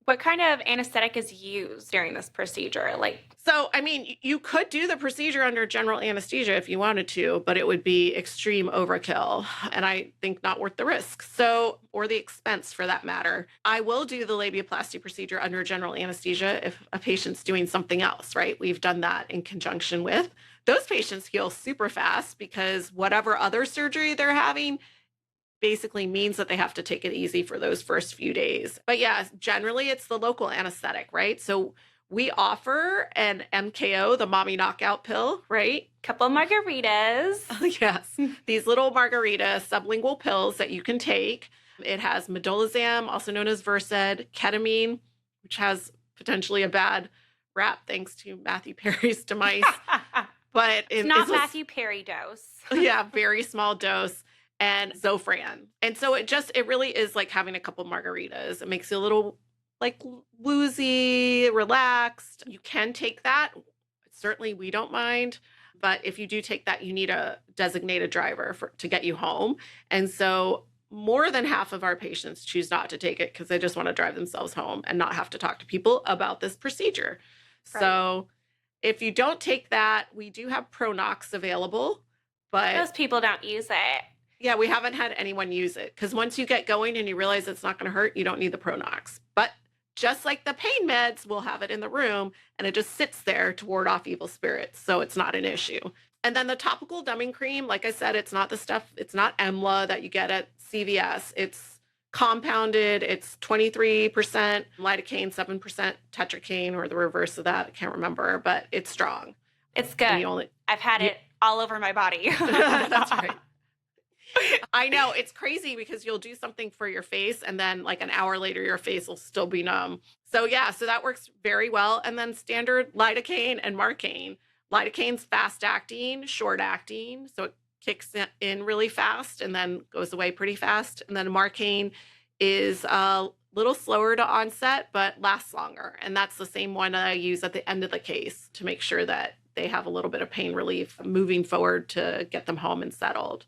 What kind of anesthetic is used during this procedure? So, I mean, you could do the procedure under general anesthesia if you wanted to, but it would be extreme overkill. And I think not worth the risk. So, or the expense for that matter. I will do the labiaplasty procedure under general anesthesia if a patient's doing something else, right? We've done that in conjunction with. Those patients heal super fast because whatever other surgery they're having basically means that they have to take it easy for those first few days. But yeah, generally it's the local anesthetic, right? So we offer an MKO, the mommy knockout pill, right? couple margaritas. Yes, these little margarita sublingual pills that you can take. It has Midolazam, also known as Versed, ketamine, which has potentially a bad rap thanks to Matthew Perry's demise. But it's not Matthew Perry dose. Yeah, very small dose. And Zofran. And so it really is like having a couple margaritas. It makes you a little like woozy, relaxed. You can take that. Certainly we don't mind. But if you do take that, you need a designated driver to get you home. And so more than half of our patients choose not to take it because they just want to drive themselves home and not have to talk to people about this procedure. Right. So if you don't take that, we do have Pronox available. But those people don't use it. Yeah, we haven't had anyone use it because once you get going and you realize it's not going to hurt, you don't need the Pronox. But just like the pain meds, we'll have it in the room and it just sits there to ward off evil spirits. So it's not an issue. And then the topical numbing cream, like I said, it's not the stuff, it's not EMLA that you get at CVS. It's compounded. It's 23% lidocaine, 7% tetracaine, or the reverse of that. I can't remember, but it's strong. It's good. I've had it all over my body. That's right. I know, it's crazy because you'll do something for your face and then like an hour later your face will still be numb. So yeah, so that works very well. And then standard lidocaine and marcaine. Lidocaine's fast acting, short acting, so it kicks in really fast and then goes away pretty fast. And then marcaine is a little slower to onset but lasts longer. And that's the same one that I use at the end of the case to make sure that they have a little bit of pain relief moving forward to get them home and settled.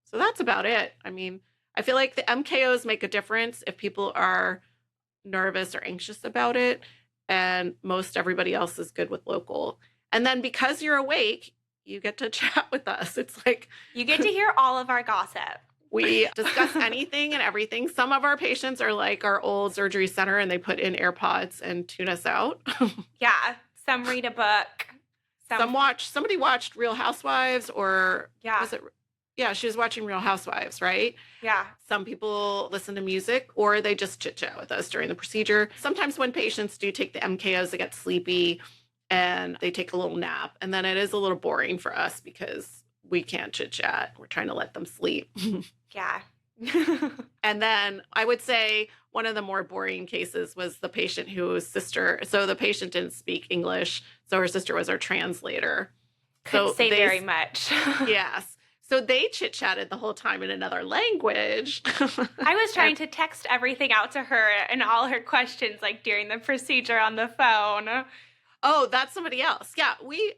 So that's about it. I mean, I feel like the MKOs make a difference if people are nervous or anxious about it, and most everybody else is good with local. And then because you're awake, you get to chat with us. It's like you get to hear all of our gossip. We discuss anything and everything. Some of our patients are like our old surgery center and they put in AirPods and tune us out. Yeah. Some read a book. Somebody watched Real Housewives or was it? Yeah, she was watching Real Housewives, right? Yeah. Some people listen to music or they just chit chat with us during the procedure. Sometimes when patients do take the MKOs, they get sleepy and they take a little nap. And then it is a little boring for us because we can't chit chat. We're trying to let them sleep. Yeah. And then I would say one of the more boring cases was the patient whose sister, so the patient didn't speak English, so her sister was our translator. Couldn't say very much. Yes. So they chit-chatted the whole time in another language. I was trying to text everything out to her and all her questions like during the procedure on the phone. Oh, that's somebody else. Yeah, we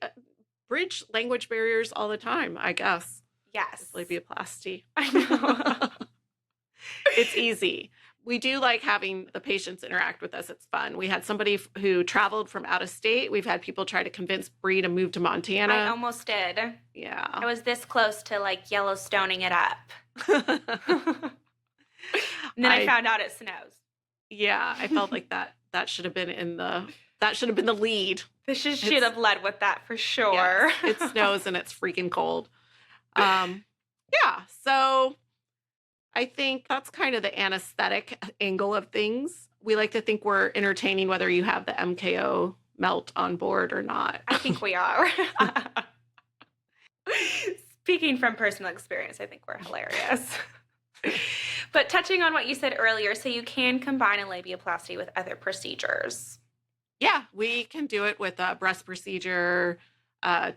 bridge language barriers all the time, I guess. Yes. It's labiaplasty. I know. It's easy. We do like having the patients interact with us. It's fun. We had somebody who traveled from out of state. We've had people try to convince Bri to move to Montana. I almost did. Yeah. I was this close to like Yellowstoning it up. And then I found out it snows. Yeah, I felt like that should have been the lead. This should have led with that for sure. Yes, it snows and it's freaking cold. Yeah, so I think that's kind of the anesthetic angle of things. We like to think we're entertaining whether you have the MKO melt on board or not. I think we are. Speaking from personal experience, I think we're hilarious. But touching on what you said earlier, so you can combine a labiaplasty with other procedures. Yeah, we can do it with a breast procedure,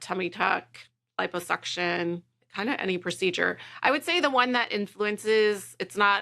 tummy tuck, liposuction, kind of any procedure. I would say the one that influences,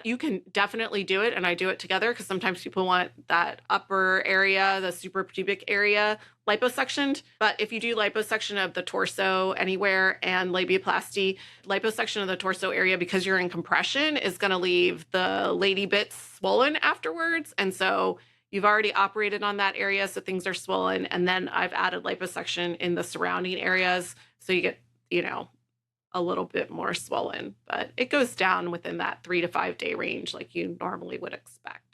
you can definitely do it, and I do it together because sometimes people want that upper area, the suprapubic area, liposuctioned. But if you do liposuction of the torso anywhere and labiaplasty, liposuction of the torso area, because you're in compression, is going to leave the lady bits swollen afterwards. And so you've already operated on that area, so things are swollen. And then I've added liposuction in the surrounding areas. So you get, a little bit more swollen, but it goes down within that 3 to 5 day range like you normally would expect.